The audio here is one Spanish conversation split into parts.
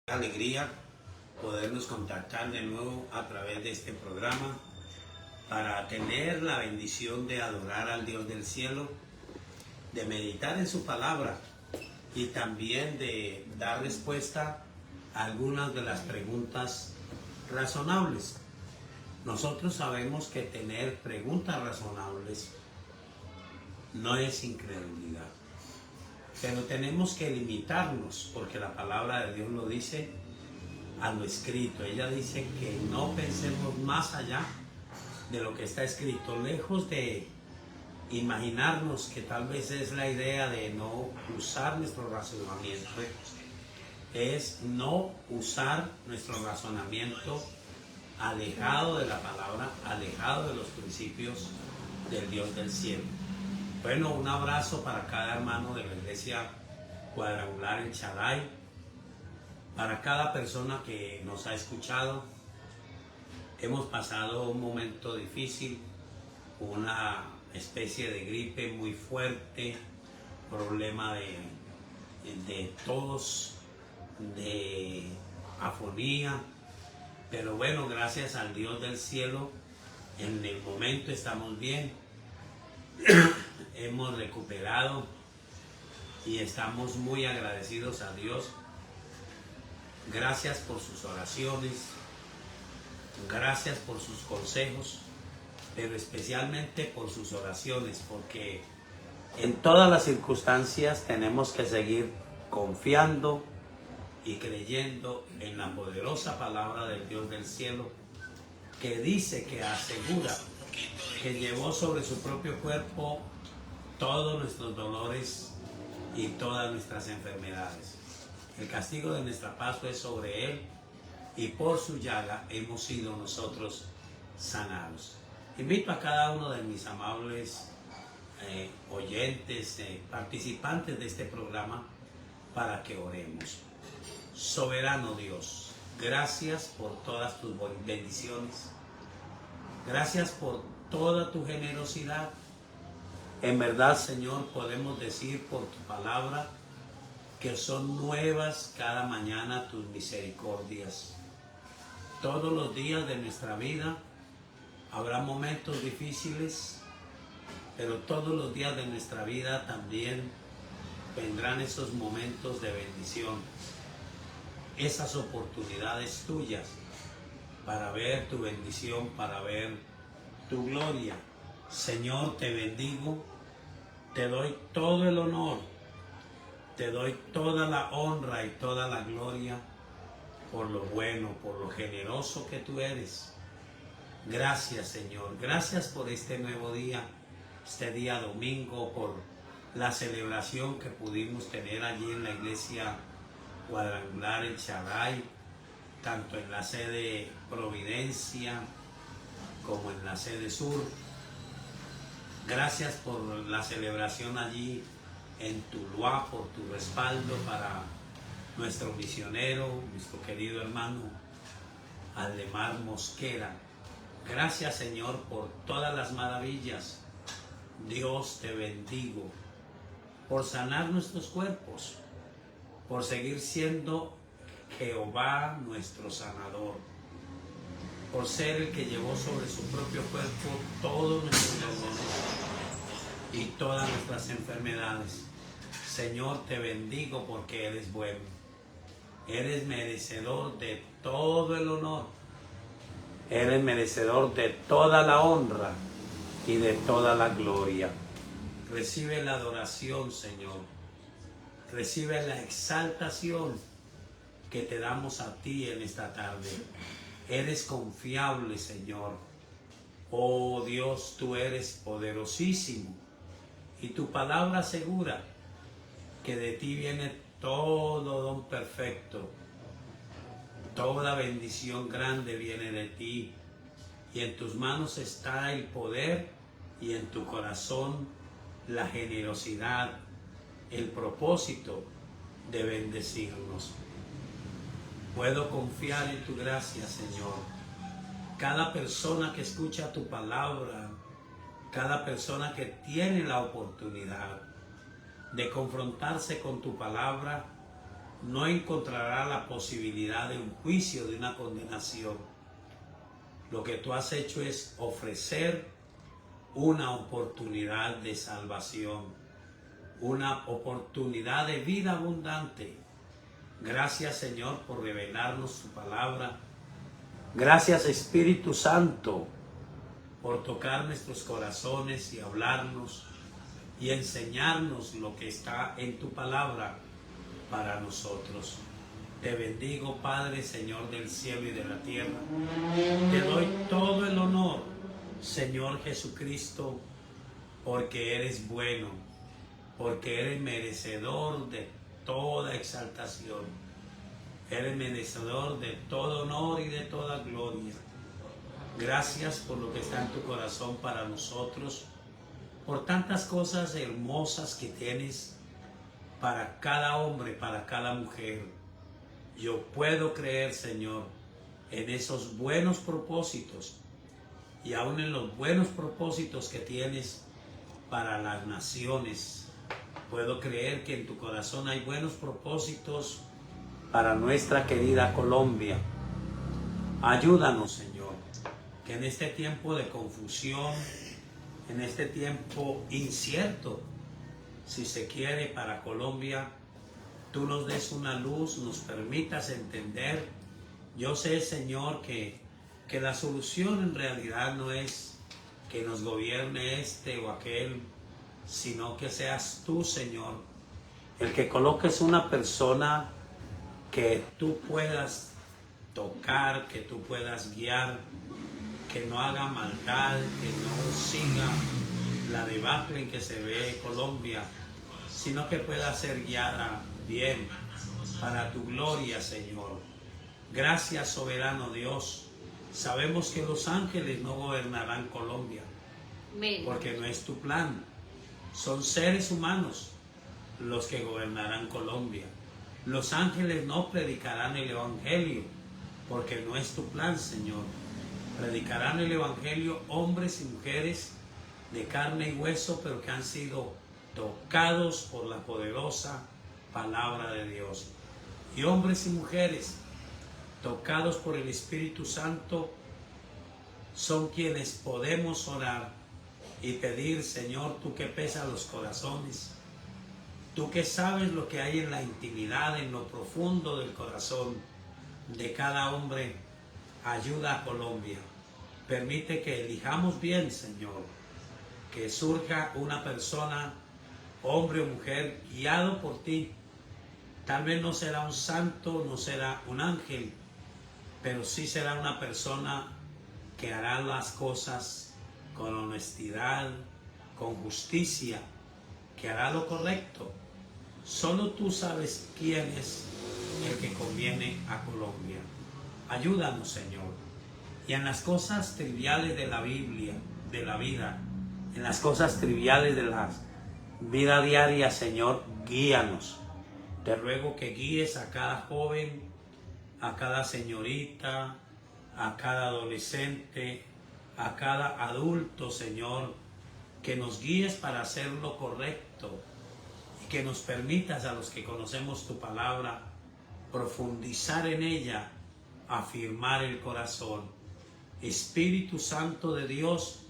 Alegría podernos contactar de nuevo a través de este programa para tener la bendición de adorar al Dios del cielo, de meditar en su palabra y también de dar respuesta a algunas de las preguntas razonables. Nosotros sabemos que tener preguntas razonables no es incredulidad. Pero tenemos que limitarnos, porque la palabra de Dios lo dice a lo escrito. Ella dice que no pensemos más allá de lo que está escrito, lejos de imaginarnos que tal vez es la idea de no usar nuestro razonamiento. Es no usar nuestro razonamiento alejado de la palabra, alejado de los principios del Dios del cielo. Bueno, un abrazo para cada hermano de la iglesia cuadrangular en Shaddai, para cada persona que nos ha escuchado. Hemos pasado un momento difícil, una especie de gripe muy fuerte, problema de tos, de afonía, pero bueno, gracias al Dios del cielo, en el momento estamos bien. Hemos recuperado y estamos muy agradecidos a Dios. Gracias por sus oraciones, gracias por sus consejos, pero especialmente por sus oraciones, porque en todas las circunstancias tenemos que seguir confiando y creyendo en la poderosa palabra del Dios del cielo, que dice, que asegura, que llevó sobre su propio cuerpo todos nuestros dolores y todas nuestras enfermedades. El castigo de nuestra paz fue sobre él y por su llaga hemos sido nosotros sanados. Invito a cada uno de mis amables oyentes, participantes de este programa, para que oremos. Soberano Dios, gracias por todas tus bendiciones. Gracias por toda tu generosidad. En verdad, Señor, podemos decir por tu palabra que son nuevas cada mañana tus misericordias. Todos los días de nuestra vida habrá momentos difíciles, pero todos los días de nuestra vida también vendrán esos momentos de bendición, esas oportunidades tuyas para ver tu bendición, para ver tu gloria. Señor, te bendigo, te doy todo el honor, te doy toda la honra y toda la gloria por lo bueno, por lo generoso que tú eres. Gracias, Señor, gracias por este nuevo día, este día domingo, por la celebración que pudimos tener allí en la iglesia cuadrangular en Shaddai, tanto en la sede Providencia como en la sede Sur. Gracias por la celebración allí en Tuluá, por tu respaldo para nuestro misionero, nuestro querido hermano Aldemar Mosquera. Gracias, Señor, por todas las maravillas. Dios, te bendigo por sanar nuestros cuerpos, por seguir siendo Jehová nuestro sanador, por ser el que llevó sobre su propio cuerpo todos nuestros dolores y todas nuestras enfermedades. Señor, te bendigo porque eres bueno. Eres merecedor de todo el honor. Eres merecedor de toda la honra y de toda la gloria. Recibe la adoración, Señor. Recibe la exaltación que te damos a ti en esta tarde. Eres confiable, Señor. Oh Dios, tú eres poderosísimo. Y tu palabra asegura que de ti viene todo don perfecto. Toda bendición grande viene de ti. Y en tus manos está el poder y en tu corazón la generosidad, el propósito de bendecirnos. Puedo confiar en tu gracia, Señor. Cada persona que escucha tu palabra, cada persona que tiene la oportunidad de confrontarse con tu palabra, no encontrará la posibilidad de un juicio, de una condenación. Lo que tú has hecho es ofrecer una oportunidad de salvación, una oportunidad de vida abundante. Gracias, Señor, por revelarnos tu palabra. Gracias, Espíritu Santo, por tocar nuestros corazones y hablarnos y enseñarnos lo que está en tu palabra para nosotros. Te bendigo, Padre, Señor del cielo y de la tierra. Te doy todo el honor, Señor Jesucristo, porque eres bueno, porque eres merecedor de toda exaltación. Eres merecedor de todo honor y de toda gloria. Gracias por lo que está en tu corazón para nosotros, por tantas cosas hermosas que tienes para cada hombre, para cada mujer. Yo puedo creer, Señor, en esos buenos propósitos y aún en los buenos propósitos que tienes para las naciones. Puedo creer que en tu corazón hay buenos propósitos para nuestra querida Colombia. Ayúdanos, Señor, que en este tiempo de confusión, en este tiempo incierto, si se quiere, para Colombia, tú nos des una luz, nos permitas entender. Yo sé, Señor, que la solución en realidad no es que nos gobierne este o aquel, sino que seas tú, Señor, el que coloques una persona que tú puedas tocar, que tú puedas guiar, que no haga maldad, que no siga la debacle en que se ve Colombia, sino que pueda ser guiada bien para tu gloria, Señor. Gracias, soberano Dios. Sabemos que los ángeles no gobernarán Colombia, porque no es tu plan. Son seres humanos los que gobernarán Colombia. Los ángeles no predicarán el evangelio, porque no es tu plan, Señor. Predicarán el evangelio hombres y mujeres de carne y hueso, pero que han sido tocados por la poderosa palabra de Dios. Y hombres y mujeres tocados por el Espíritu Santo son quienes podemos orar y pedir, Señor, tú que pesas los corazones, tú que sabes lo que hay en la intimidad, en lo profundo del corazón de cada hombre, ayuda a Colombia. Permite que elijamos bien, Señor, que surja una persona, hombre o mujer, guiado por ti. Tal vez no será un santo, no será un ángel, pero sí será una persona que hará las cosas con honestidad, con justicia, que hará lo correcto. Solo tú sabes quién es el que conviene a Colombia. Ayúdanos, Señor. Y en las cosas triviales de la Biblia, de la vida, en las cosas triviales de la vida diaria, Señor, guíanos. Te ruego que guíes a cada joven, a cada señorita, a cada adolescente, a cada adulto, Señor, que nos guíes para hacer lo correcto y que nos permitas a los que conocemos tu palabra profundizar en ella, afirmar el corazón. Espíritu Santo de Dios,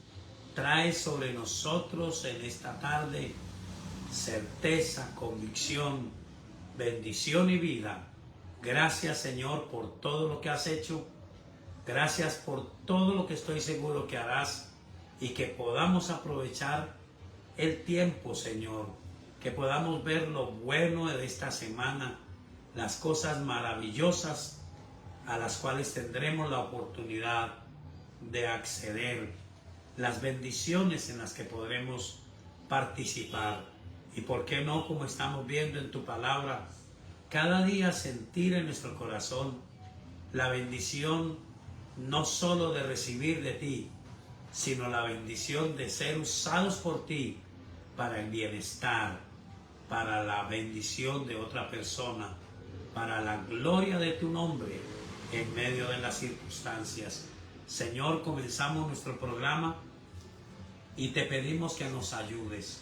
trae sobre nosotros en esta tarde certeza, convicción, bendición y vida. Gracias, Señor, por todo lo que has hecho. Gracias por todo lo que estoy seguro que harás y que podamos aprovechar el tiempo, Señor. Que podamos ver lo bueno de esta semana, las cosas maravillosas a las cuales tendremos la oportunidad de acceder, las bendiciones en las que podremos participar. Y por qué no, como estamos viendo en tu palabra, cada día sentir en nuestro corazón la bendición no solo de recibir de ti, sino la bendición de ser usados por ti para el bienestar, para la bendición de otra persona, para la gloria de tu nombre en medio de las circunstancias. Señor, comenzamos nuestro programa y te pedimos que nos ayudes.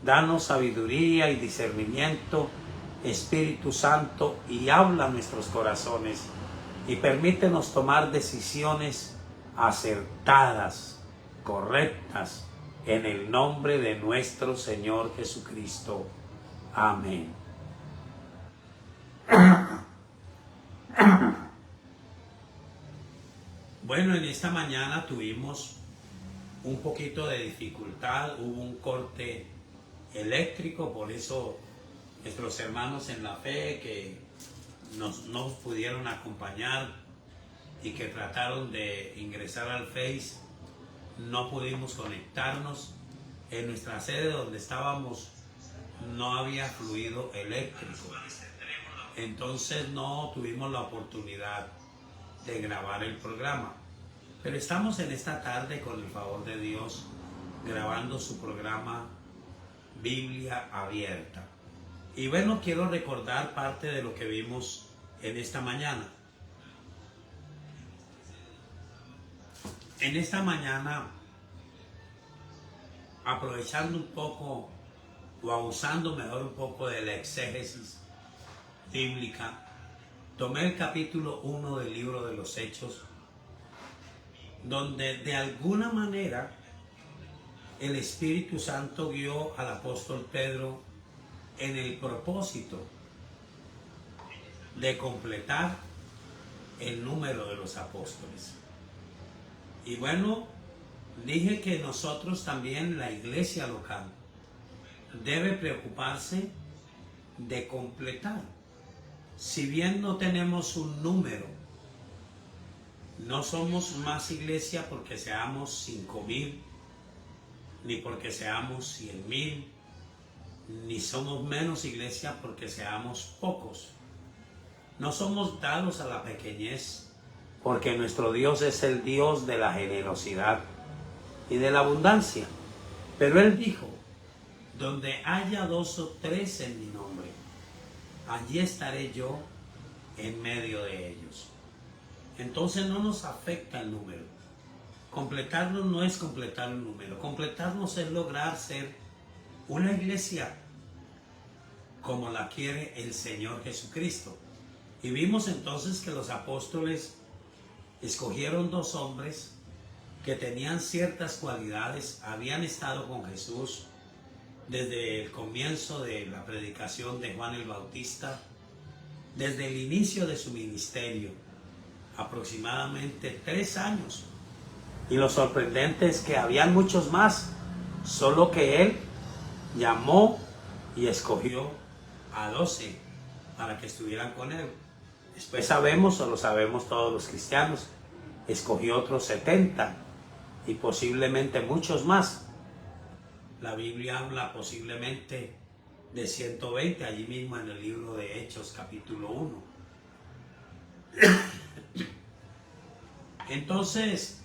Danos sabiduría y discernimiento Espíritu Santo, y habla a nuestros corazones y permítenos tomar decisiones acertadas, correctas, en el nombre de nuestro Señor Jesucristo. Amén. Bueno, en esta mañana tuvimos un poquito de dificultad, hubo un corte eléctrico, por eso nuestros hermanos en la fe que nos pudieron acompañar y que trataron de ingresar al Face, no pudimos conectarnos. En nuestra sede donde estábamos no había fluido eléctrico, entonces no tuvimos la oportunidad de grabar el programa. Pero estamos en esta tarde, con el favor de Dios, grabando su programa Biblia Abierta. Y bueno, quiero recordar parte de lo que vimos en esta mañana. En esta mañana, aprovechando un poco o abusando mejor un poco de la exégesis bíblica, tomé el capítulo 1 del libro de los Hechos, donde de alguna manera el Espíritu Santo guió al apóstol Pedro en el propósito de completar el número de los apóstoles. Y bueno, dije que nosotros también, la iglesia local, debe preocuparse de completar. Si bien no tenemos un número, no somos más iglesia porque seamos 5,000, ni porque seamos 100,000, ni somos menos iglesia porque seamos pocos. No somos dados a la pequeñez, porque nuestro Dios es el Dios de la generosidad y de la abundancia. Pero Él dijo, donde haya 2 o 3 en mi nombre, allí estaré yo en medio de ellos. Entonces no nos afecta el número. Completarnos no es completar un número. Completarnos es lograr ser una iglesia como la quiere el Señor Jesucristo. Y vimos entonces que los apóstoles escogieron 2 hombres que tenían ciertas cualidades, habían estado con Jesús desde el comienzo de la predicación de Juan el Bautista, desde el inicio de su ministerio, aproximadamente 3 años. Y lo sorprendente es que habían muchos más, solo que Él llamó y escogió a 12 para que estuvieran con Él. Después sabemos, o lo sabemos todos los cristianos, escogió otros 70 y posiblemente muchos más. La Biblia habla posiblemente de 120, allí mismo en el libro de Hechos, capítulo 1. Entonces,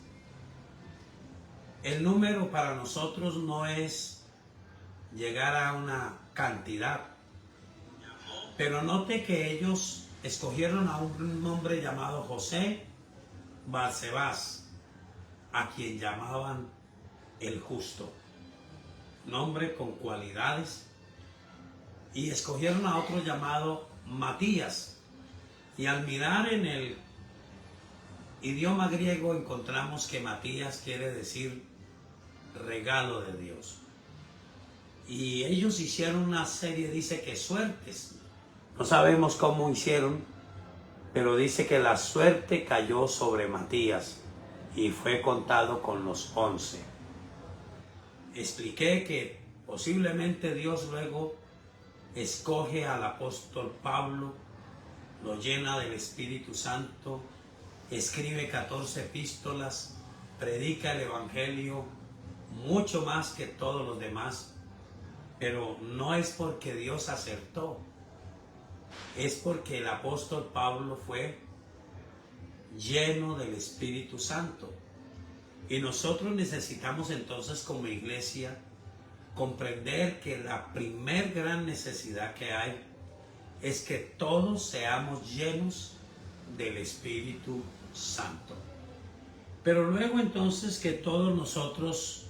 el número para nosotros no es llegar a una cantidad. Pero note que ellos escogieron a un hombre llamado José Barsabás, a quien llamaban el justo, nombre con cualidades, y escogieron a otro llamado Matías. Y al mirar en el idioma griego encontramos que Matías quiere decir regalo de Dios. Y ellos hicieron una serie, dice que suertes. No sabemos cómo hicieron, pero dice que la suerte cayó sobre Matías y fue contado con los 11. Expliqué que posiblemente Dios luego escoge al apóstol Pablo, lo llena del Espíritu Santo, escribe 14 epístolas, predica el Evangelio, mucho más que todos los demás, pero no es porque Dios acertó, es porque el apóstol Pablo fue lleno del Espíritu Santo. Y nosotros necesitamos entonces como iglesia comprender que la primer gran necesidad que hay es que todos seamos llenos del Espíritu Santo. Pero luego entonces que todos nosotros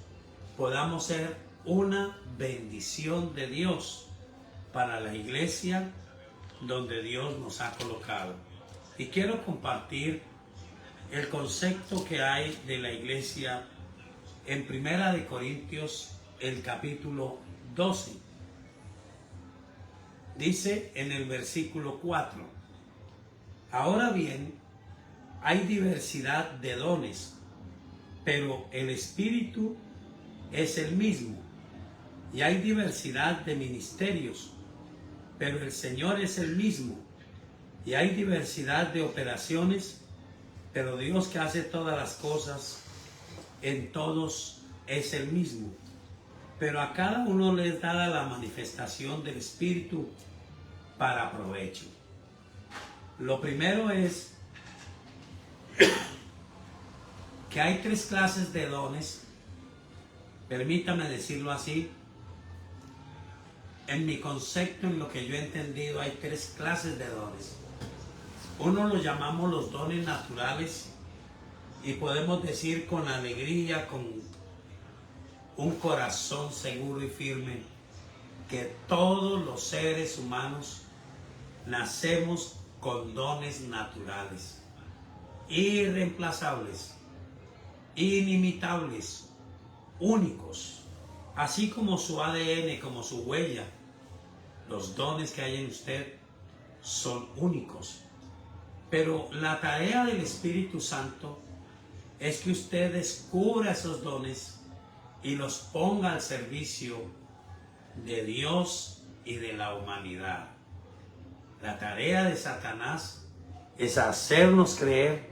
podamos ser una bendición de Dios para la iglesia donde Dios nos ha colocado. Y quiero compartir el concepto que hay de la iglesia en Primera de Corintios, el capítulo 12. Dice en el versículo 4: ahora bien, hay diversidad de dones, pero el Espíritu es el mismo. Y hay diversidad de ministerios, pero el Señor es el mismo. Y hay diversidad de operaciones, pero Dios que hace todas las cosas en todos es el mismo. Pero a cada uno le es dada la manifestación del Espíritu para provecho. Lo primero es que hay tres clases de dones. Permítame decirlo así. En mi concepto, en lo que yo he entendido, hay tres clases de dones. Uno lo llamamos los dones naturales, y podemos decir con alegría, con un corazón seguro y firme, que todos los seres humanos nacemos con dones naturales, irreemplazables, inimitables, únicos, así como su ADN, como su huella. Los dones que hay en usted son únicos. Pero la tarea del Espíritu Santo es que usted descubra esos dones y los ponga al servicio de Dios y de la humanidad. La tarea de Satanás es hacernos creer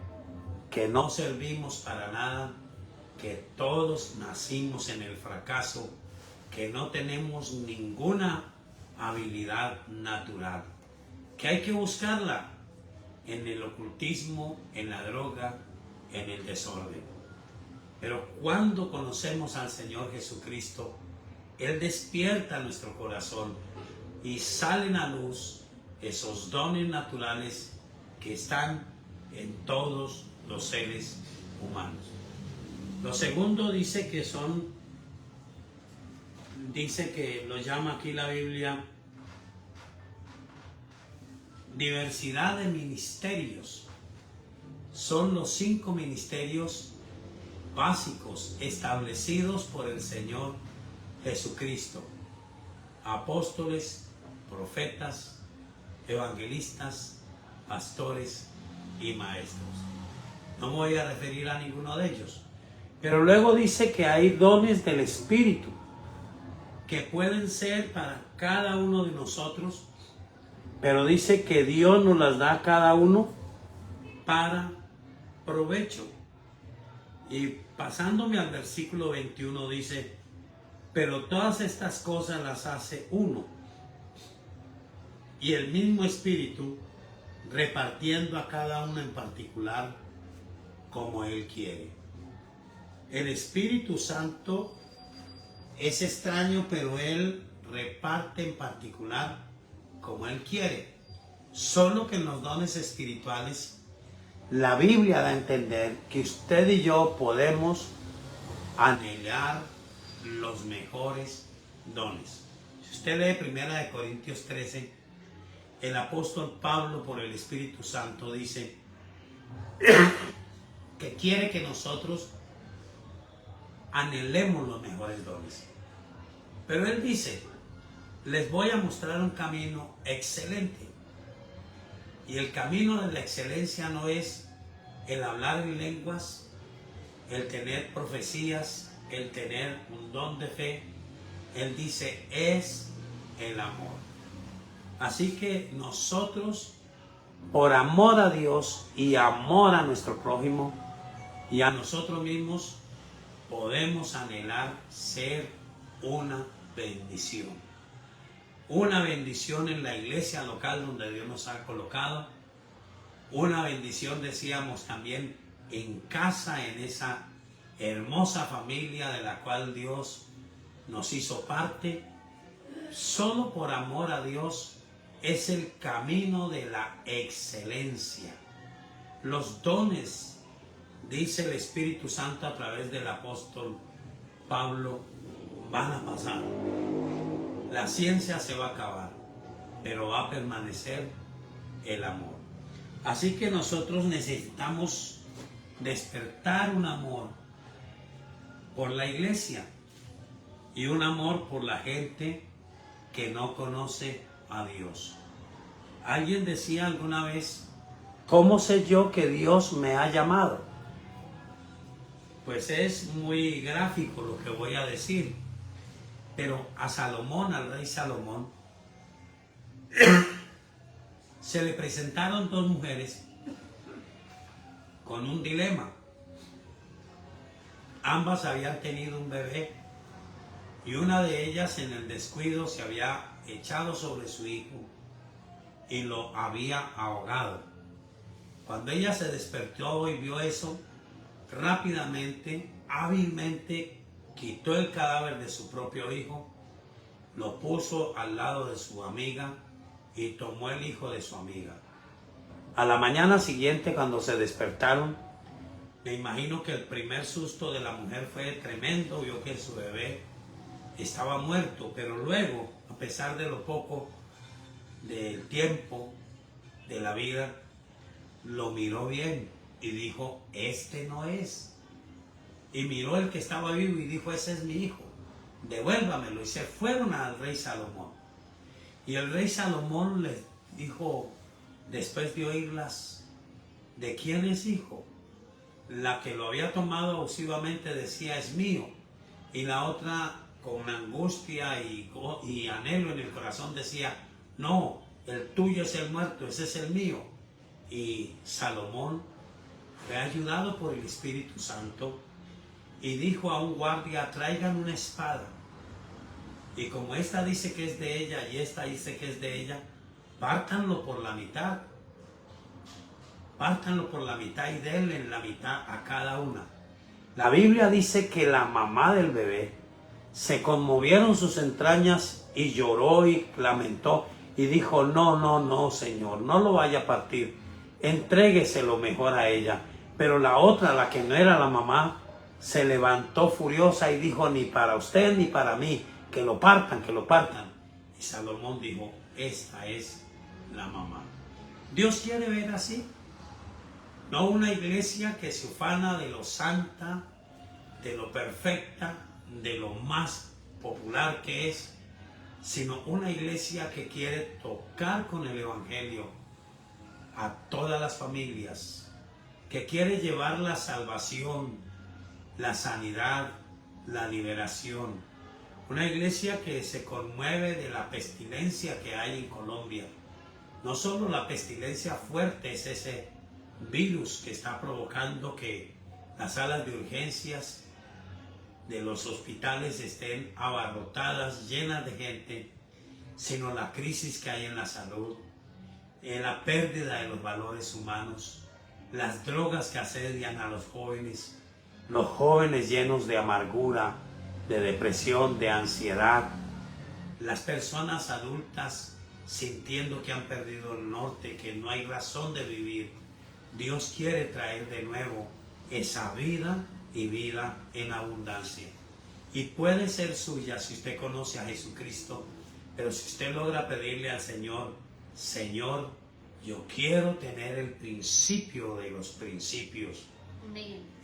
que no servimos para nada, que todos nacimos en el fracaso, que no tenemos ninguna habilidad natural, que hay que buscarla en el ocultismo, en la droga, en el desorden. Pero cuando conocemos al Señor Jesucristo, Él despierta nuestro corazón y salen a luz esos dones naturales que están en todos los seres humanos. Lo segundo dice que lo llama aquí la Biblia diversidad de ministerios. Son los 5 ministerios básicos establecidos por el Señor Jesucristo: apóstoles, profetas, evangelistas, pastores y maestros. No me voy a referir a ninguno de ellos. Pero luego dice que hay dones del Espíritu que pueden ser para cada uno de nosotros, pero dice que Dios nos las da a cada uno para provecho. Y pasándome al versículo 21 dice: pero todas estas cosas las hace uno, y el mismo Espíritu, repartiendo a cada uno en particular como Él quiere. El Espíritu Santo es extraño, pero Él reparte en particular como Él quiere. Solo que en los dones espirituales, la Biblia da a entender que usted y yo podemos anhelar los mejores dones. Si usted lee 1 Corintios 13, el apóstol Pablo, por el Espíritu Santo, dice que quiere que nosotros anhelemos los mejores dones. Pero él dice: les voy a mostrar un camino excelente. Y el camino de la excelencia no es el hablar en lenguas, el tener profecías, el tener un don de fe. Él dice: es el amor. Así que nosotros, por amor a Dios y amor a nuestro prójimo y a nosotros mismos, podemos anhelar ser una bendición. Una bendición en la iglesia local donde Dios nos ha colocado. Una bendición, decíamos, también en casa, en esa hermosa familia de la cual Dios nos hizo parte. Solo por amor a Dios es el camino de la excelencia. Los dones, dice el Espíritu Santo a través del apóstol Pablo, van a pasar. La ciencia se va a acabar. pero va a permanecer el amor. Así que nosotros necesitamos despertar un amor por la iglesia y un amor por la gente que no conoce a Dios. Alguien decía alguna vez, ¿cómo sé yo que Dios me ha llamado? Pues es muy gráfico lo que voy a decir, pero a Salomón, al rey Salomón, se le presentaron dos mujeres con un dilema. Ambas habían tenido un bebé y una de ellas en el descuido se había echado sobre su hijo y lo había ahogado. Cuando ella se despertó y vio eso, rápidamente, hábilmente quitó el cadáver de su propio hijo, lo puso al lado de su amiga y tomó el hijo de su amiga. A la mañana siguiente, cuando se despertaron, me imagino que el primer susto de la mujer fue tremendo, vio que su bebé estaba muerto, pero luego, a pesar de lo poco del tiempo de la vida, lo miró bien y dijo, este no es. Y miró el que estaba vivo y dijo, ese es mi hijo, devuélvamelo. Y se fueron al rey Salomón. Y el rey Salomón les dijo, después de oírlas, ¿de quién es hijo? La que lo había tomado abusivamente decía, es mío. Y la otra, con angustia y anhelo en el corazón, decía, no, el tuyo es el muerto, ese es el mío. Y Salomón fue ayudado por el Espíritu Santo y dijo a un guardia, traigan una espada. Y como esta dice que es de ella y esta dice que es de ella, pártanlo por la mitad. Pártanlo por la mitad y denle la mitad a cada una. La Biblia dice que la mamá del bebé se conmovieron sus entrañas y lloró y lamentó y dijo, no, no, no, Señor, no lo vaya a partir, entrégueselo mejor a ella. Pero la otra, la que no era la mamá, se levantó furiosa y dijo, ni para usted ni para mí, que lo partan, que lo partan. Y Salomón dijo, esta es la mamá. Dios quiere ver así. No una iglesia que se ufana de lo santa, de lo perfecta, de lo más popular que es, sino una iglesia que quiere tocar con el evangelio a todas las familias, que quiere llevar la salvación, la sanidad, la liberación. Una iglesia que se conmueve de la pestilencia que hay en Colombia. No solo la pestilencia fuerte es ese virus que está provocando que las salas de urgencias de los hospitales estén abarrotadas, llenas de gente, sino la crisis que hay en la salud, la pérdida de los valores humanos, las drogas que asedian a los jóvenes llenos de amargura, de depresión, de ansiedad, las personas adultas sintiendo que han perdido el norte, que no hay razón de vivir. Dios quiere traer de nuevo esa vida y vida en abundancia. Y puede ser suya si usted conoce a Jesucristo, pero si usted logra pedirle al Señor, Señor, yo quiero tener el principio de los principios,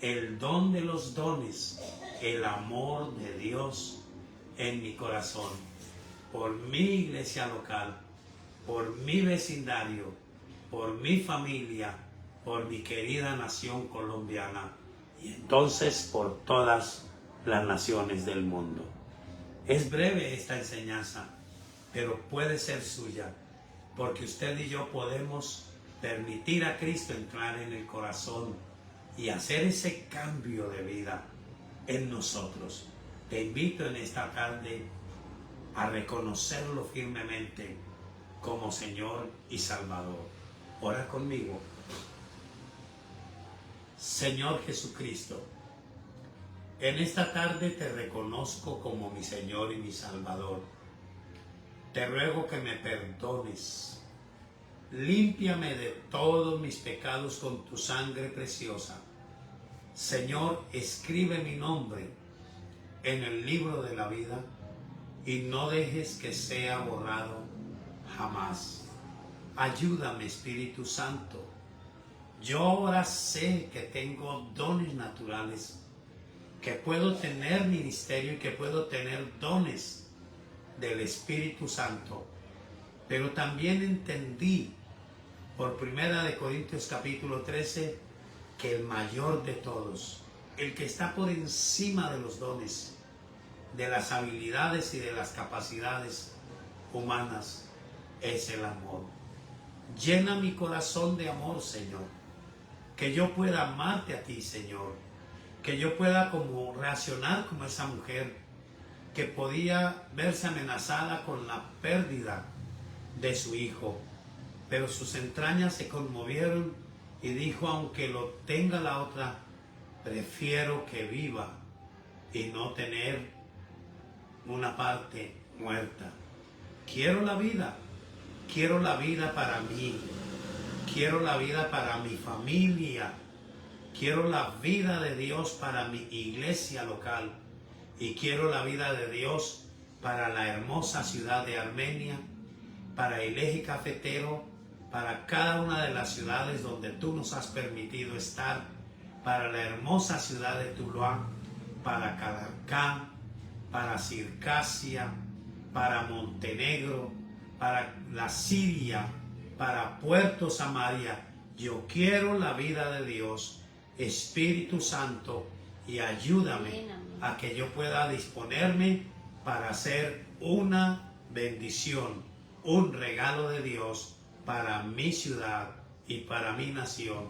el don de los dones, el amor de Dios en mi corazón, por mi iglesia local, por mi vecindario, por mi familia, por mi querida nación colombiana y entonces por todas las naciones del mundo. Es breve esta enseñanza, pero puede ser suya, porque usted y yo podemos permitir a Cristo entrar en el corazón y hacer ese cambio de vida en nosotros. Te invito en esta tarde a reconocerlo firmemente como Señor y Salvador. Ora conmigo. Señor Jesucristo, en esta tarde te reconozco como mi Señor y mi Salvador. Te ruego que me perdones. Límpiame de todos mis pecados con tu sangre preciosa. Señor, escribe mi nombre en el libro de la vida y no dejes que sea borrado jamás. Ayúdame, Espíritu Santo. Yo ahora sé que tengo dones naturales, que puedo tener ministerio y que puedo tener dones del Espíritu Santo. Pero también entendí por 1 Corintios capítulo 13 que el mayor de todos, el que está por encima de los dones, de las habilidades y de las capacidades humanas, es el amor. Llena mi corazón de amor, Señor, que yo pueda amarte a ti, Señor, que yo pueda como reaccionar como esa mujer que podía verse amenazada con la pérdida de su hijo, pero sus entrañas se conmovieron y dijo: aunque lo tenga la otra, prefiero que viva y no tener una parte muerta. Quiero la vida para mí, quiero la vida para mi familia, quiero la vida de Dios para mi iglesia local y quiero la vida de Dios para la hermosa ciudad de Armenia, para el eje cafetero, para cada una de las ciudades donde tú nos has permitido estar, para la hermosa ciudad de Tuluá, para Calarcá, para Circasia, para Montenegro, para la Siria, para Puerto Samaria. Yo quiero la vida de Dios, Espíritu Santo, y ayúdame a que yo pueda disponerme para hacer una bendición, un regalo de Dios para mi ciudad y para mi nación,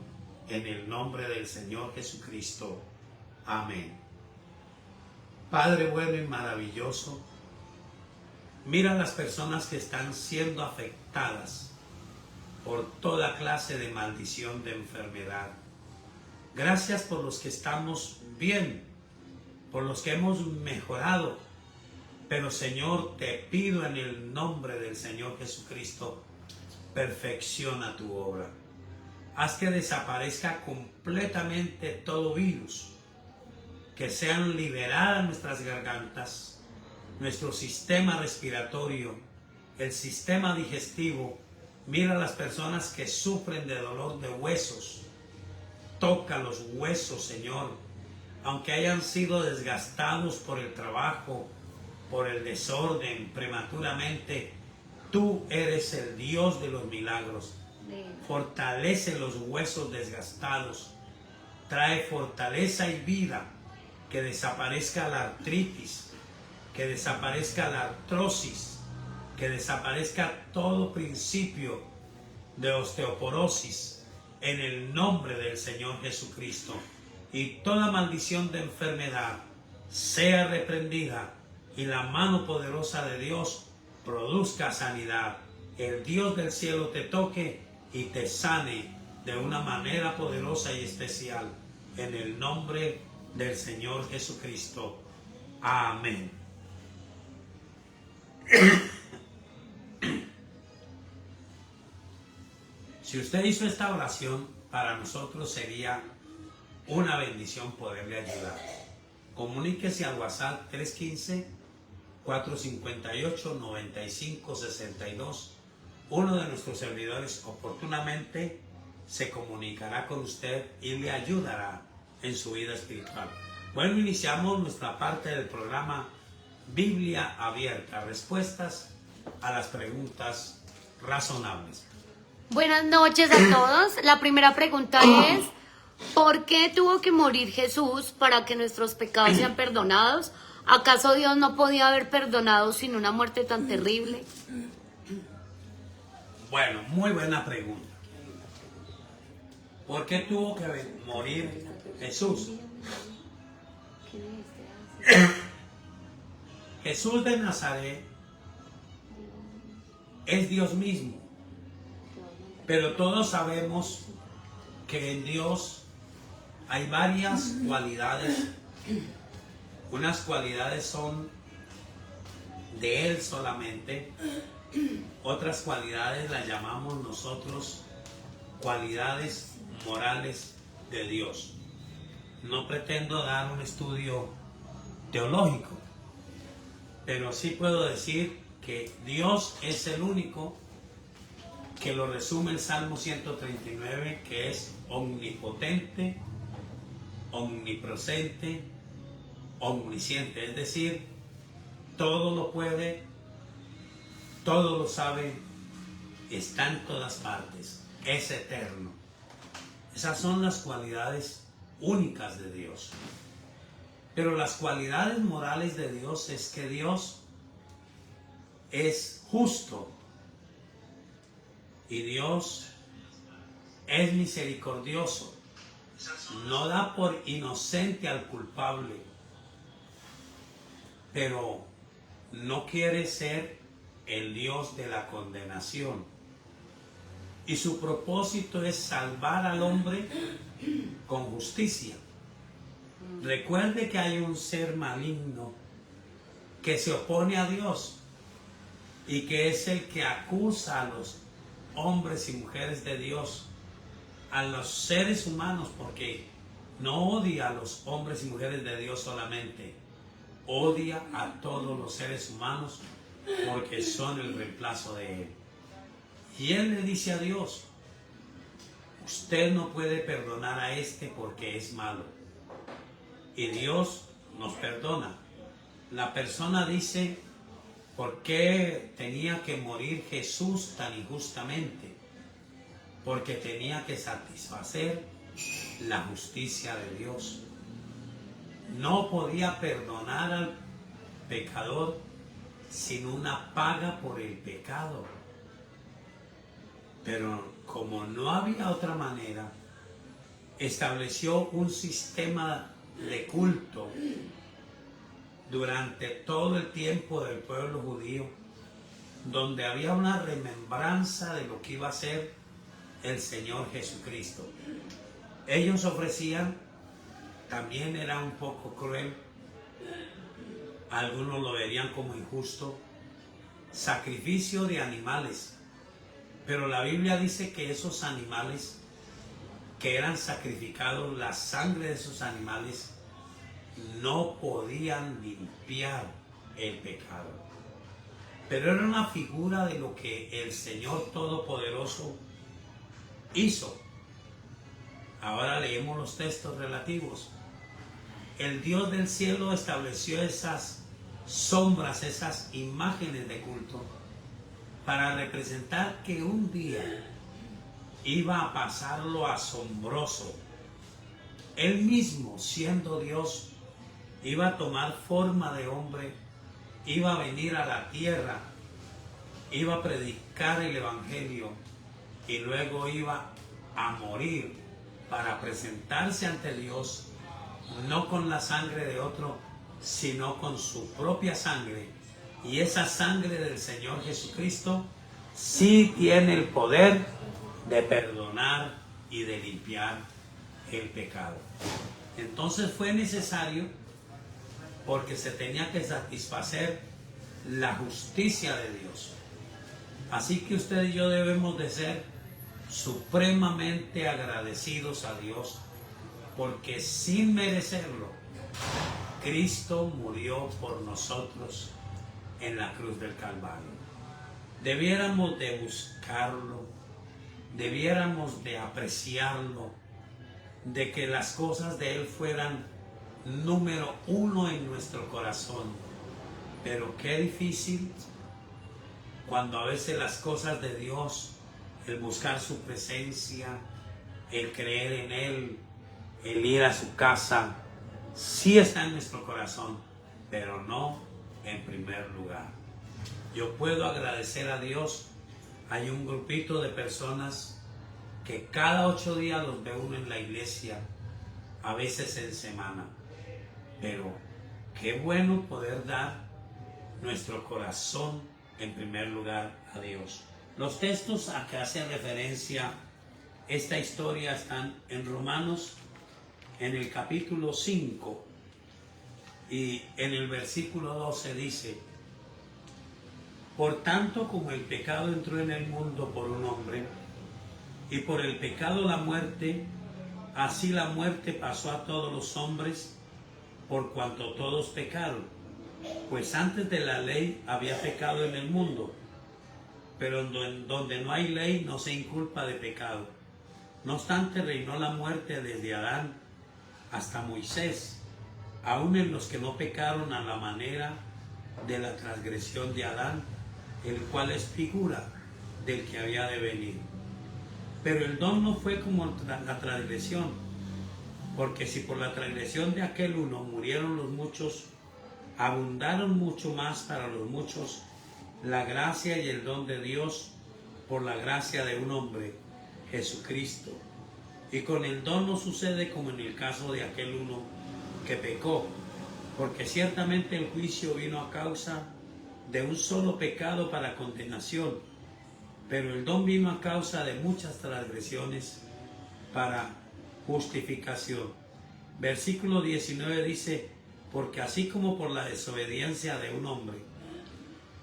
en el nombre del Señor Jesucristo. Amén. Padre bueno y maravilloso, mira las personas que están siendo afectadas por toda clase de maldición, de enfermedad. Gracias por los que estamos bien, por los que hemos mejorado. Pero Señor, te pido en el nombre del Señor Jesucristo, perfecciona tu obra. Haz que desaparezca completamente todo virus, que sean liberadas nuestras gargantas, nuestro sistema respiratorio, el sistema digestivo. Mira a las personas que sufren de dolor de huesos. Toca los huesos, Señor, aunque hayan sido desgastados por el trabajo, por el desorden, prematuramente. Tú eres el Dios de los milagros. Fortalece los huesos desgastados. Trae fortaleza y vida. Que desaparezca la artritis, que desaparezca la artrosis, que desaparezca todo principio de osteoporosis en el nombre del Señor Jesucristo. Y toda maldición de enfermedad sea reprendida y la mano poderosa de Dios produzca sanidad. El Dios del cielo te toque y te sane de una manera poderosa y especial en el nombre del Señor Jesucristo. Amén. Si usted hizo esta oración, para nosotros sería una bendición poderle ayudar. Comuníquese al WhatsApp 315-458-9562. Uno de nuestros servidores oportunamente se comunicará con usted y le ayudará en su vida espiritual. Bueno, iniciamos nuestra parte del programa Biblia Abierta, respuestas a las preguntas razonables. Buenas noches a todos. La primera pregunta es: ¿por qué tuvo que morir Jesús para que nuestros pecados sean perdonados? ¿Acaso Dios no podía haber perdonado sin una muerte tan terrible? Bueno, muy buena pregunta. ¿Por qué tuvo que morir Jesús? Jesús de Nazaret es Dios mismo, pero todos sabemos que en Dios hay varias cualidades. Unas cualidades son de Él solamente, otras cualidades las llamamos nosotros cualidades morales de Dios. No pretendo dar un estudio teológico, pero sí puedo decir que Dios es el único que lo resume el Salmo 139, que es omnipotente, omnipresente, omnisciente, es decir, todo lo puede, todo lo sabe, está en todas partes, es eterno. Esas son las cualidades únicas de Dios. Pero las cualidades morales de Dios es que Dios es justo y Dios es misericordioso. No da por inocente al culpable, pero no quiere ser el Dios de la condenación. Y su propósito es salvar al hombre con justicia. Recuerde que hay un ser maligno que se opone a Dios y que es el que acusa a los hombres y mujeres de Dios, a los seres humanos, porque no odia a los hombres y mujeres de Dios solamente, odia a todos los seres humanos porque son el reemplazo de Él. Y Él le dice a Dios: usted no puede perdonar a este porque es malo. Y Dios nos perdona. La persona dice: ¿por qué tenía que morir Jesús tan injustamente? Porque tenía que satisfacer la justicia de Dios. No podía perdonar al pecador sin una paga por el pecado. Pero como no había otra manera, estableció un sistema de culto durante todo el tiempo del pueblo judío, donde había una remembranza de lo que iba a ser el Señor Jesucristo. Ellos ofrecían, también era un poco cruel, algunos lo verían como injusto, sacrificio de animales. Pero la Biblia dice que esos animales que eran sacrificados, la sangre de esos animales no podían limpiar el pecado. Pero era una figura de lo que el Señor Todopoderoso hizo. Ahora leemos los textos relativos. El Dios del cielo estableció esas sombras, esas imágenes de culto, para representar que un día iba a pasar lo asombroso. Él mismo, siendo Dios, iba a tomar forma de hombre, iba a venir a la tierra, iba a predicar el evangelio y luego iba a morir para presentarse ante Dios, no con la sangre de otro, sino con su propia sangre. Y esa sangre del Señor Jesucristo sí tiene el poder de perdonar y de limpiar el pecado. Entonces fue necesario, porque se tenía que satisfacer la justicia de Dios. Así que usted y yo debemos de ser supremamente agradecidos a Dios, porque sin merecerlo, Cristo murió por nosotros en la cruz del Calvario. Debiéramos de buscarlo, debiéramos de apreciarlo, de que las cosas de Él fueran número uno en nuestro corazón. Pero qué difícil cuando a veces las cosas de Dios, el buscar su presencia, el creer en Él, el ir a su casa, sí está en nuestro corazón, pero no en primer lugar. Yo puedo agradecer a Dios. Hay un grupito de personas que cada 8 días los ve uno en la iglesia, a veces en semana. Pero qué bueno poder dar nuestro corazón en primer lugar a Dios. Los textos a que hace referencia esta historia están en Romanos, en el capítulo 5, y en el versículo 12 dice: por tanto, como el pecado entró en el mundo por un hombre, y por el pecado la muerte, así la muerte pasó a todos los hombres, por cuanto todos pecaron. Pues antes de la ley había pecado en el mundo. pero donde no hay ley no se inculpa de pecado. No obstante, reinó la muerte desde Adán hasta Moisés, aun en los que no pecaron a la manera de la transgresión de Adán, el cual es figura del que había de venir. Pero el don no fue como la transgresión, porque si por la transgresión de aquel uno murieron los muchos, abundaron mucho más para los muchos la gracia y el don de Dios por la gracia de un hombre, Jesucristo. Y con el don no sucede como en el caso de aquel uno que pecó, porque ciertamente el juicio vino a causa de un solo pecado para condenación, pero el don vino a causa de muchas transgresiones para justificación. Versículo 19 dice: porque así como por la desobediencia de un hombre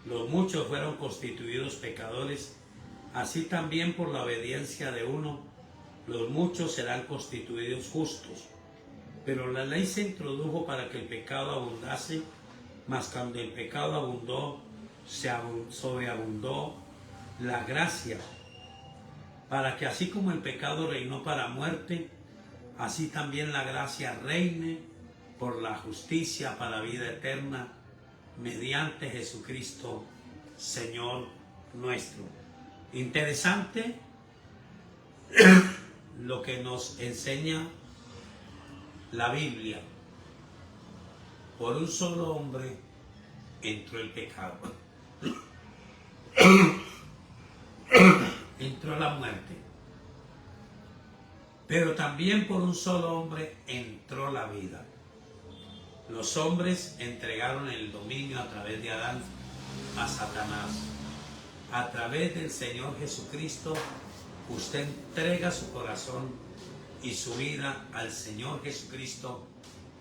los muchos fueron constituidos pecadores, así también por la obediencia de uno los muchos serán constituidos justos. Pero la ley se introdujo para que el pecado abundase, mas cuando el pecado abundó, sobreabundó la gracia, para que así como el pecado reinó para muerte, así también la gracia reine por la justicia para vida eterna, mediante Jesucristo, Señor nuestro. Interesante lo que nos enseña la Biblia. Por un solo hombre entró el pecado. Entró la muerte. Pero también por un solo hombre entró la vida. Los hombres entregaron el dominio a través de Adán a Satanás. A través del Señor Jesucristo, usted entrega su corazón y su vida al Señor Jesucristo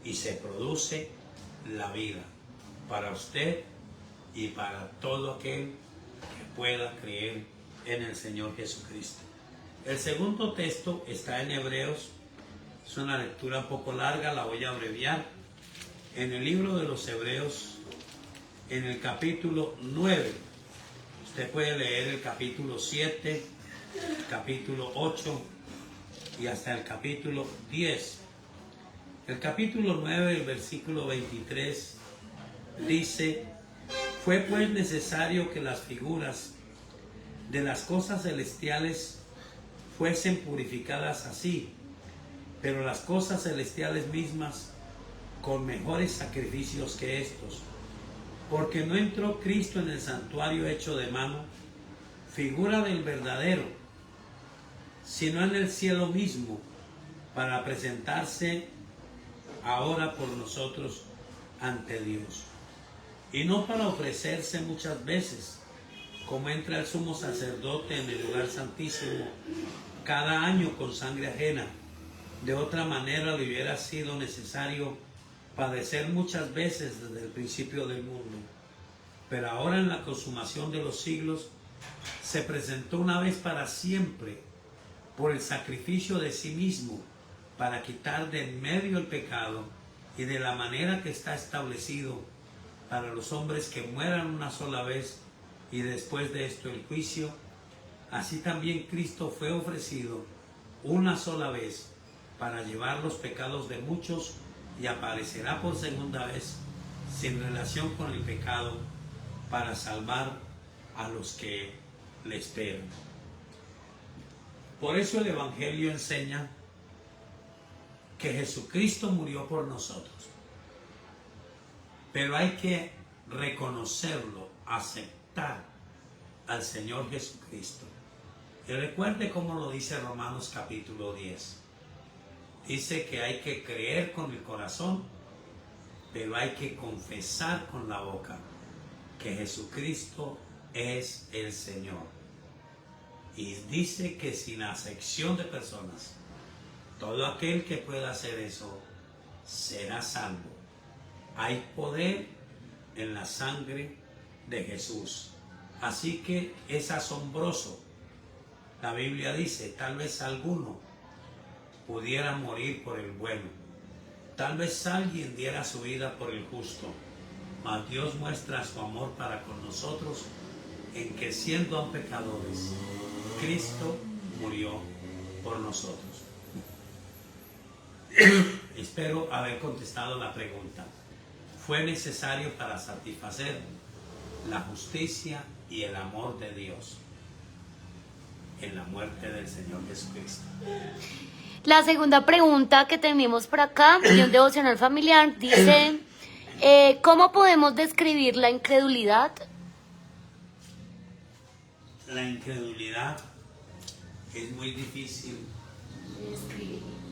y se produce la vida para usted y para todo aquel que pueda creer en el Señor Jesucristo. El segundo texto está en Hebreos. Es una lectura un poco larga, la voy a abreviar. En el libro de los Hebreos, en el capítulo 9, usted puede leer el capítulo 7, capítulo 8 y hasta el capítulo 10. El capítulo 9, el versículo 23, dice: fue pues necesario que las figuras de las cosas celestiales fuesen purificadas así, pero las cosas celestiales mismas con mejores sacrificios que estos, porque no entró Cristo en el santuario hecho de mano, figura del verdadero, sino en el cielo mismo, para presentarse ahora por nosotros ante Dios, y no para ofrecerse muchas veces, como entra el sumo sacerdote en el lugar santísimo cada año con sangre ajena. De otra manera le hubiera sido necesario padecer muchas veces desde el principio del mundo. Pero ahora, en la consumación de los siglos, se presentó una vez para siempre por el sacrificio de sí mismo, para quitar de en medio el pecado, y de la manera que está establecido para los hombres que mueran una sola vez y después de esto el juicio, así también Cristo fue ofrecido una sola vez para llevar los pecados de muchos, y aparecerá por segunda vez sin relación con el pecado para salvar a los que le esperan. Por eso el Evangelio enseña que Jesucristo murió por nosotros, pero hay que reconocerlo, aceptar al Señor Jesucristo. Y recuerde cómo lo dice Romanos capítulo 10. Dice que hay que creer con el corazón, pero hay que confesar con la boca que Jesucristo es el Señor. Y dice que sin acepción de personas, todo aquel que pueda hacer eso será salvo. Hay poder en la sangre de Jesús. Así que es asombroso. La Biblia dice, tal vez alguno pudiera morir por el bueno, tal vez alguien diera su vida por el justo, mas Dios muestra su amor para con nosotros en que siendo aún pecadores, Cristo murió por nosotros. Espero haber contestado la pregunta. Fue necesario para satisfacer la justicia y el amor de Dios en la muerte del Señor Jesucristo. La segunda pregunta que tenemos por acá, de un devocional familiar, dice, ¿cómo podemos describir la incredulidad? La incredulidad es muy difícil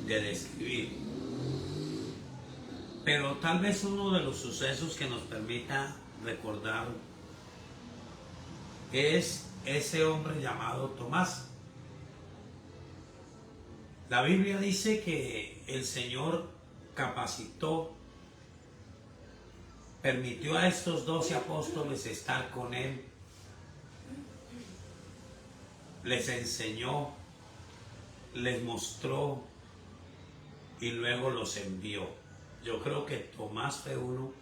de describir, pero tal vez uno de los sucesos que nos permita recordar es ese hombre llamado Tomás. La Biblia dice que el Señor capacitó, permitió a estos 12 apóstoles estar con Él, les enseñó, les mostró y luego los envió. Yo creo que Tomás fue uno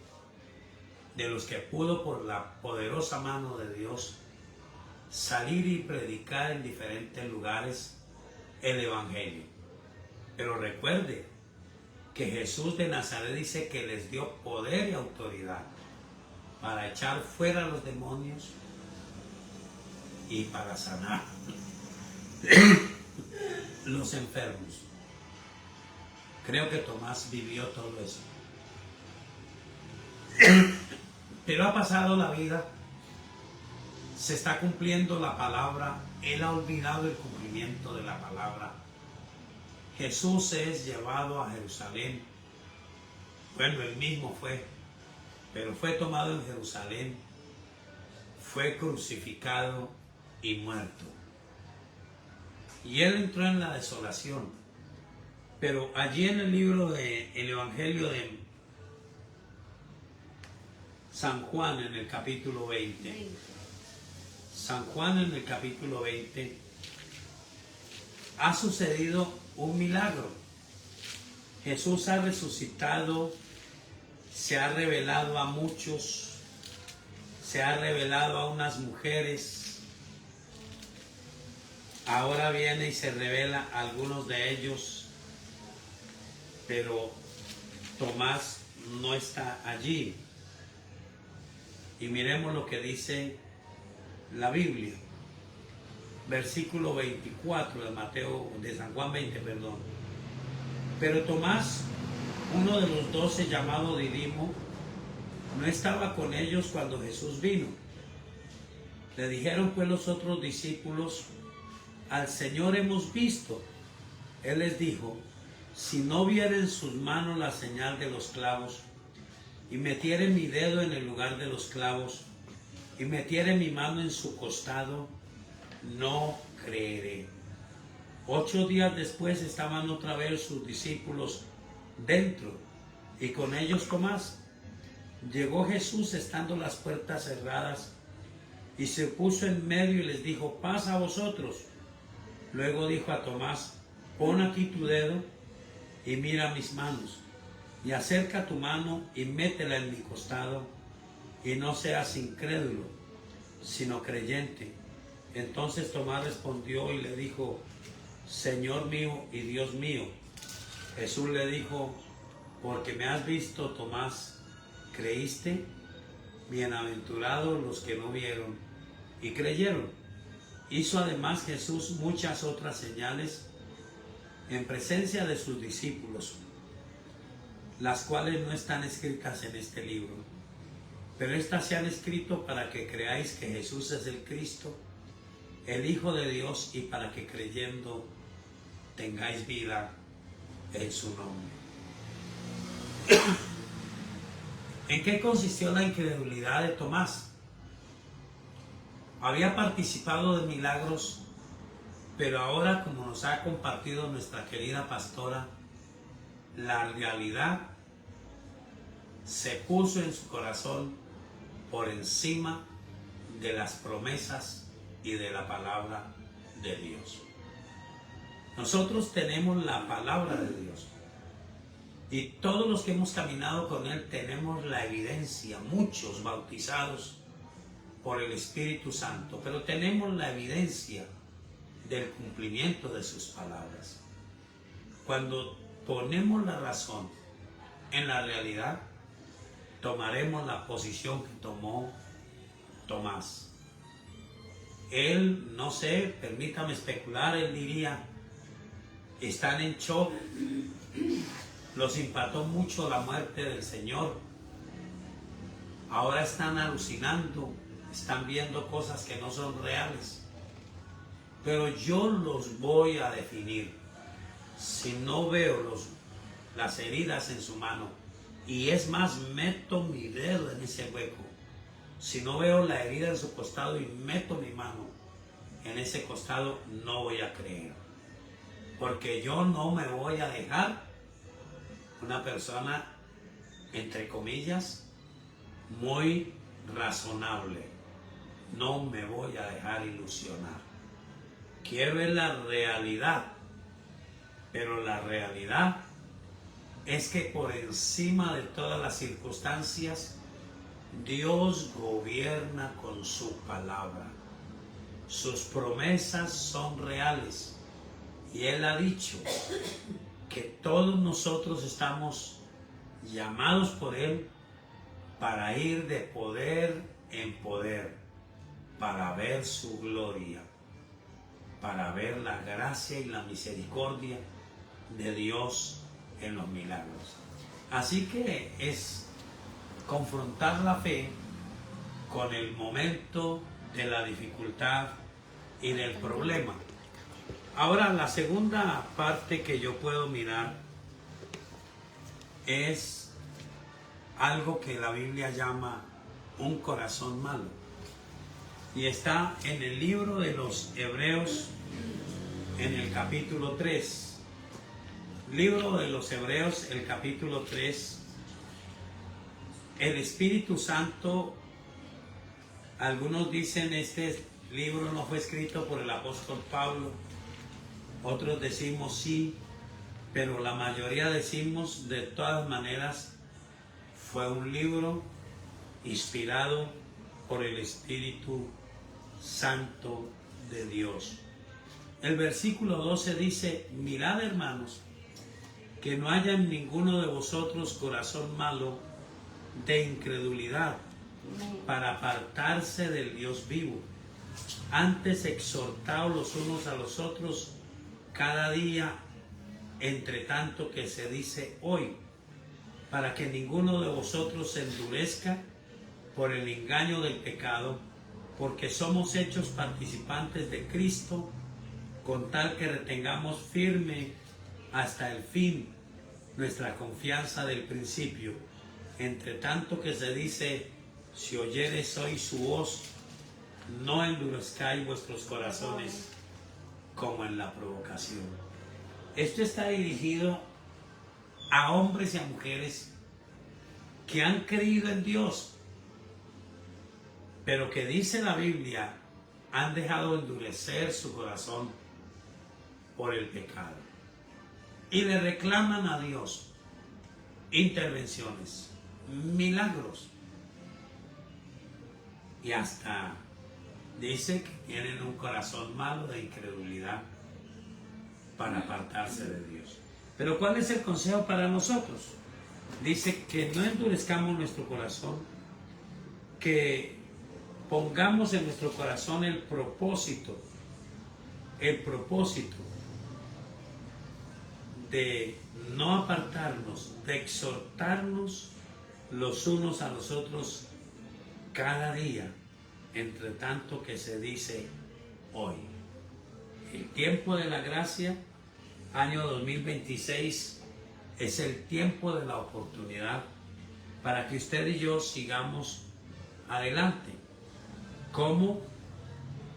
de los que pudo, por la poderosa mano de Dios, salir y predicar en diferentes lugares el Evangelio. Pero recuerde que Jesús de Nazaret dice que les dio poder y autoridad para echar fuera a los demonios y para sanar los enfermos. Creo que Tomás vivió todo eso. Pero ha pasado la vida, se está cumpliendo la palabra, él ha olvidado el cumplimiento de la palabra. Jesús es llevado a Jerusalén. Bueno, él mismo fue, pero fue tomado en Jerusalén, fue crucificado y muerto. Y él entró en la desolación. Pero allí en el libro del Evangelio de San Juan, en el capítulo 20, San Juan en el capítulo 20, ha sucedido un milagro. Jesús ha resucitado, se ha revelado a muchos, se ha revelado a unas mujeres, ahora viene y se revela a algunos de ellos, pero Tomás no está allí. Y miremos lo que dice la Biblia, versículo 24 de San Juan 20, perdón. Pero Tomás, uno de los 12 llamado Didimo, no estaba con ellos cuando Jesús vino. Le dijeron pues los otros discípulos: al Señor hemos visto. Él les dijo: si no viera en sus manos la señal de los clavos, y metiere mi dedo en el lugar de los clavos, y metiere mi mano en su costado, no creeré. 8 días después estaban otra vez sus discípulos dentro, y con ellos Tomás. Llegó Jesús estando las puertas cerradas, y se puso en medio y les dijo: paz a vosotros. Luego dijo a Tomás: pon aquí tu dedo y mira mis manos, y acerca tu mano y métela en mi costado, y no seas incrédulo, sino creyente. Entonces Tomás respondió y le dijo: Señor mío y Dios mío. Jesús le dijo: porque me has visto, Tomás, ¿creíste? Bienaventurados los que no vieron y creyeron. Hizo además Jesús muchas otras señales en presencia de sus discípulos, las cuales no están escritas en este libro, pero estas se han escrito para que creáis que Jesús es el Cristo, el Hijo de Dios, y para que creyendo tengáis vida en su nombre. ¿En qué consistió la incredulidad de Tomás? Había participado de milagros, pero ahora, como nos ha compartido nuestra querida pastora, la realidad se puso en su corazón por encima de las promesas y de la palabra de Dios. Nosotros tenemos la palabra de Dios, y todos los que hemos caminado con Él tenemos la evidencia, muchos bautizados por el Espíritu Santo, pero tenemos la evidencia del cumplimiento de sus palabras. Cuando ponemos la razón en la realidad, tomaremos la posición que tomó Tomás. Él, no sé, permítame especular, él diría, están en shock, los impactó mucho la muerte del Señor, ahora están alucinando, están viendo cosas que no son reales, pero yo los voy a definir. Si no veo las heridas en su mano, y es más, meto mi dedo en ese hueco, si no veo la herida en su costado y meto mi mano en ese costado, no voy a creer, porque yo no me voy a dejar una persona, entre comillas, muy razonable, no me voy a dejar ilusionar. Quiero ver la realidad, pero la realidad es que por encima de todas las circunstancias, Dios gobierna con su palabra. Sus promesas son reales y Él ha dicho que todos nosotros estamos llamados por Él para ir de poder en poder, para ver su gloria, para ver la gracia y la misericordia de Dios en los milagros. Así que es confrontar la fe con el momento de la dificultad y del problema. Ahora, la segunda parte que yo puedo mirar es algo que la Biblia llama un corazón malo, y está en el libro de los Hebreos, en el capítulo 3. Libro de los Hebreos, el capítulo 3. El Espíritu Santo, algunos dicen este libro no fue escrito por el apóstol Pablo, otros decimos sí, pero la mayoría decimos de todas maneras fue un libro inspirado por el Espíritu Santo de Dios. El versículo 12 dice: mirad, hermanos, que no haya en ninguno de vosotros corazón malo de incredulidad para apartarse del Dios vivo. Antes exhortaos los unos a los otros cada día, entre tanto que se dice hoy, para que ninguno de vosotros se endurezca por el engaño del pecado, porque somos hechos participantes de Cristo, con tal que retengamos firme hasta el fin nuestra confianza del principio. Entre tanto que se dice, si oyereis hoy su voz, no endurezcáis vuestros corazones como en la provocación. Esto está dirigido a hombres y a mujeres que han creído en Dios, pero que dice la Biblia, han dejado endurecer su corazón por el pecado. Y le reclaman a Dios intervenciones, milagros. Y hasta dice que tienen un corazón malo de incredulidad para apartarse de Dios. Pero ¿cuál es el consejo para nosotros? Dice que no endurezcamos nuestro corazón, que pongamos en nuestro corazón el propósito de no apartarnos, de exhortarnos los unos a los otros cada día, entre tanto que se dice hoy. El tiempo de la gracia, año 2026, es el tiempo de la oportunidad para que usted y yo sigamos adelante. ¿Cómo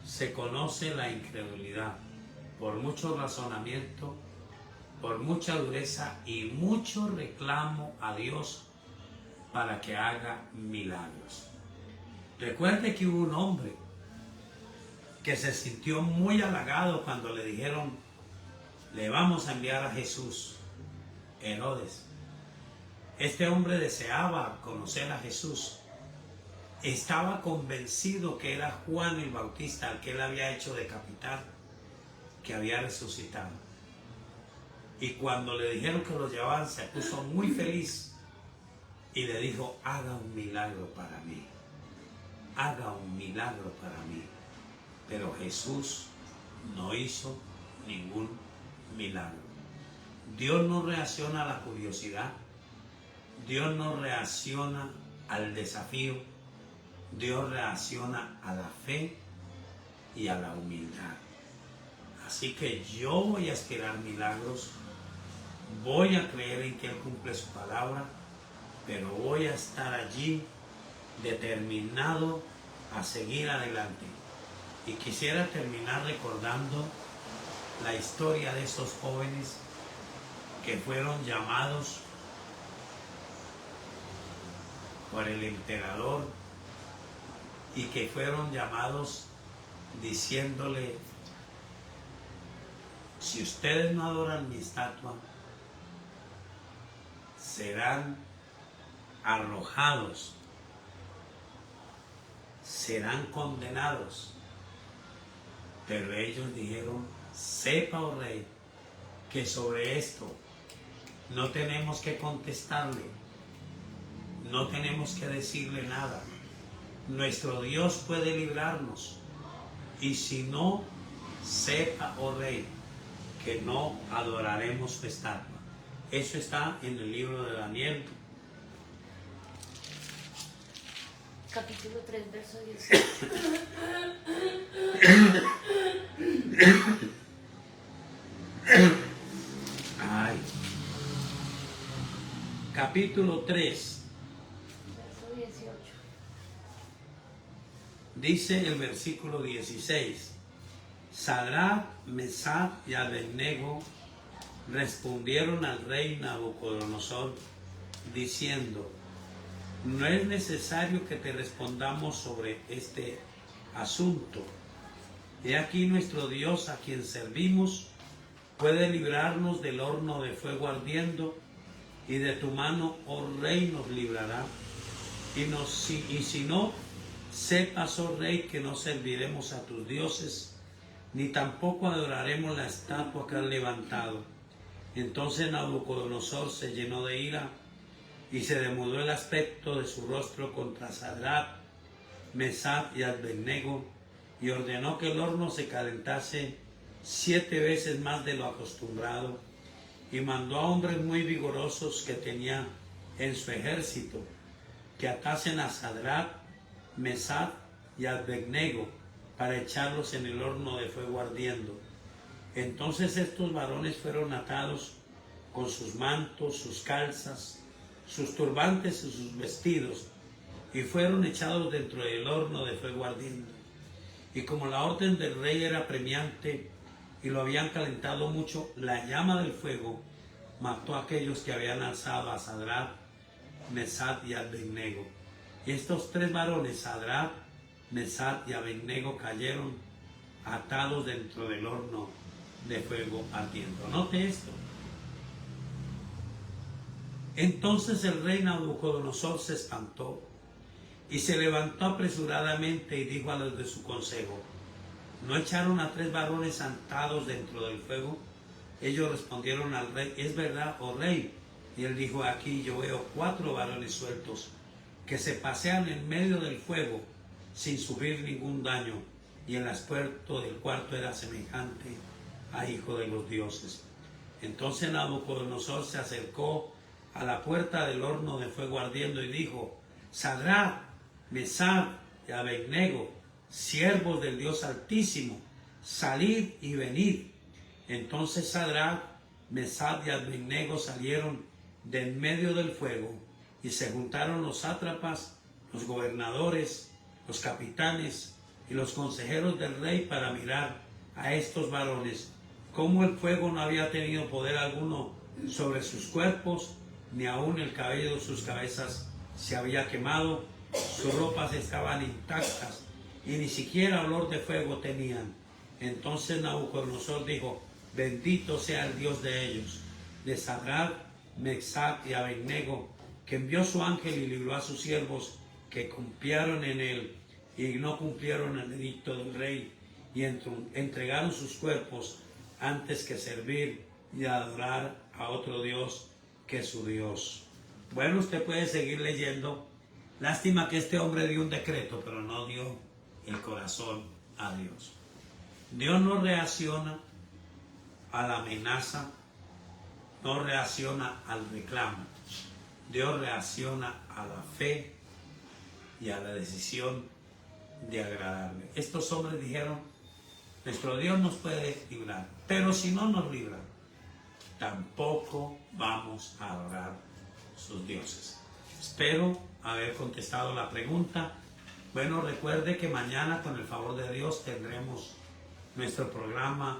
se conoce la incredulidad? Por mucho razonamiento, por mucha dureza y mucho reclamo a Dios para que haga milagros. Recuerde que hubo un hombre que se sintió muy halagado cuando le dijeron, le vamos a enviar a Jesús, Herodes. Este hombre deseaba conocer a Jesús estaba convencido que era Juan el Bautista, al que él había hecho decapitar, que había resucitado. Y cuando le dijeron que lo llevaban, se puso muy feliz y le dijo: haga un milagro para mí, haga un milagro para mí. Pero Jesús no hizo ningún milagro. Dios no reacciona a la curiosidad, Dios no reacciona al desafío, Dios reacciona a la fe y a la humildad. Así que yo voy a esperar milagros, voy a creer en que Él cumple su palabra, pero voy a estar allí determinado a seguir adelante. Y quisiera terminar recordando la historia de esos jóvenes que fueron llamados por el emperador y que fueron llamados diciéndole: si ustedes no adoran mi estatua, serán arrojados, serán condenados. Pero ellos dijeron: sepa, oh rey, que sobre esto no tenemos que contestarle, no tenemos que decirle nada. Nuestro Dios puede librarnos, y si no, sepa, oh rey, que no adoraremos su estatua. Eso está en el libro de Daniel, capítulo 3, verso 18. Ay. Capítulo 3. Verso 18. Dice el versículo 16: Sadrach, Mesach y Abednego respondieron al rey Nabucodonosor diciendo: no es necesario que te respondamos sobre este asunto. He aquí nuestro Dios, a quien servimos, puede librarnos del horno de fuego ardiendo, y de tu mano, oh rey, nos librará. Y si no, sepas, oh rey, que no serviremos a tus dioses, ni tampoco adoraremos la estatua que has levantado. Entonces Nabucodonosor se llenó de ira y se demudó el aspecto de su rostro contra Sadrach, Mesach y Abednego, y ordenó que el horno se calentase 7 veces más de lo acostumbrado, y mandó a hombres muy vigorosos que tenía en su ejército que atasen a Sadrach, Mesach y Abednego para echarlos en el horno de fuego ardiendo. Entonces estos varones fueron atados con sus mantos, sus calzas, sus turbantes y sus vestidos, y fueron echados dentro del horno de fuego ardiendo. Y como la orden del rey era apremiante y lo habían calentado mucho, la llama del fuego mató a aquellos que habían alzado a Sadrach, Mesach y Abednego. Y estos 3 varones, Sadrach, Mesach y Abednego, cayeron atados dentro del horno de fuego ardiendo. Note esto. Entonces el rey Nabucodonosor se espantó y se levantó apresuradamente y dijo a los de su consejo: ¿no echaron a 3 varones atados dentro del fuego? Ellos respondieron al rey: es verdad, oh rey. Y él dijo: aquí yo veo 4 varones sueltos que se pasean en medio del fuego sin sufrir ningún daño, y el aspecto del cuarto era semejante a hijo de los dioses. Entonces Nabucodonosor se acercó a la puerta del horno de fuego ardiendo y dijo: Sadrach, Mesach y Abednego, siervos del Dios Altísimo, salid y venid. Entonces Sadrach, Mesach y Abednego salieron de en medio del fuego, y se juntaron los sátrapas, los gobernadores, los capitanes y los consejeros del rey para mirar a estos varones, cómo el fuego no había tenido poder alguno sobre sus cuerpos, ni aun el cabello de sus cabezas se había quemado, sus ropas estaban intactas y ni siquiera olor de fuego tenían. Entonces Nabucodonosor dijo: bendito sea el Dios de ellos, de Sadrach, Mesach y Abednego, que envió su ángel y libró a sus siervos que confiaron en él y no cumplieron el edicto del rey y entregaron sus cuerpos antes que servir y adorar a otro Dios que su Dios. Bueno, usted puede seguir leyendo. Lástima que este hombre dio un decreto, pero no dio el corazón a Dios. Dios no reacciona a la amenaza, no reacciona al reclamo. Dios reacciona a la fe y a la decisión de agradarle. Estos hombres dijeron, nuestro Dios nos puede librar, pero si no nos libra, tampoco vamos a adorar sus dioses. Espero haber contestado la pregunta. Bueno, recuerde que mañana, con el favor de Dios, tendremos nuestro programa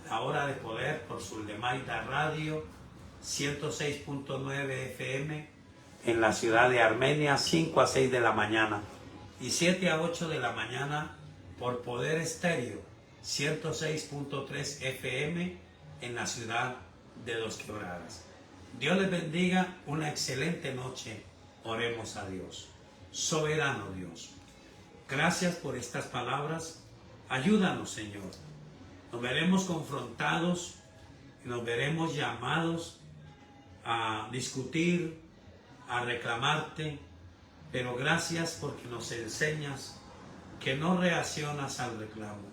La Hora de Poder por Zulemaida Radio 106.9 FM en la ciudad de Armenia, 5 a 6 de la mañana, y 7 a 8 de la mañana por Poder Estéreo 106.3 FM en la ciudad de Dos Quebradas. Dios les bendiga, una excelente noche. Oremos a Dios. Soberano Dios, gracias por estas palabras. Ayúdanos, Señor. Nos veremos confrontados, nos veremos llamados a discutir, a reclamarte, pero gracias porque nos enseñas que no reaccionas al reclamo,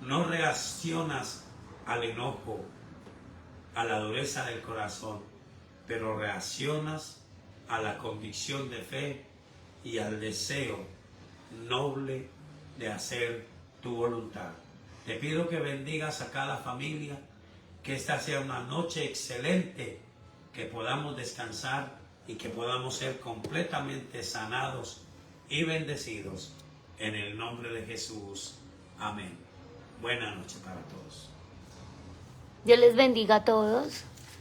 no reaccionas al enojo, a la dureza del corazón, pero reaccionas a la convicción de fe y al deseo noble de hacer tu voluntad. Te pido que bendigas a cada familia, que esta sea una noche excelente, que podamos descansar y que podamos ser completamente sanados y bendecidos en el nombre de Jesús. Amén. Buena noche para todos. Dios les bendiga a todos.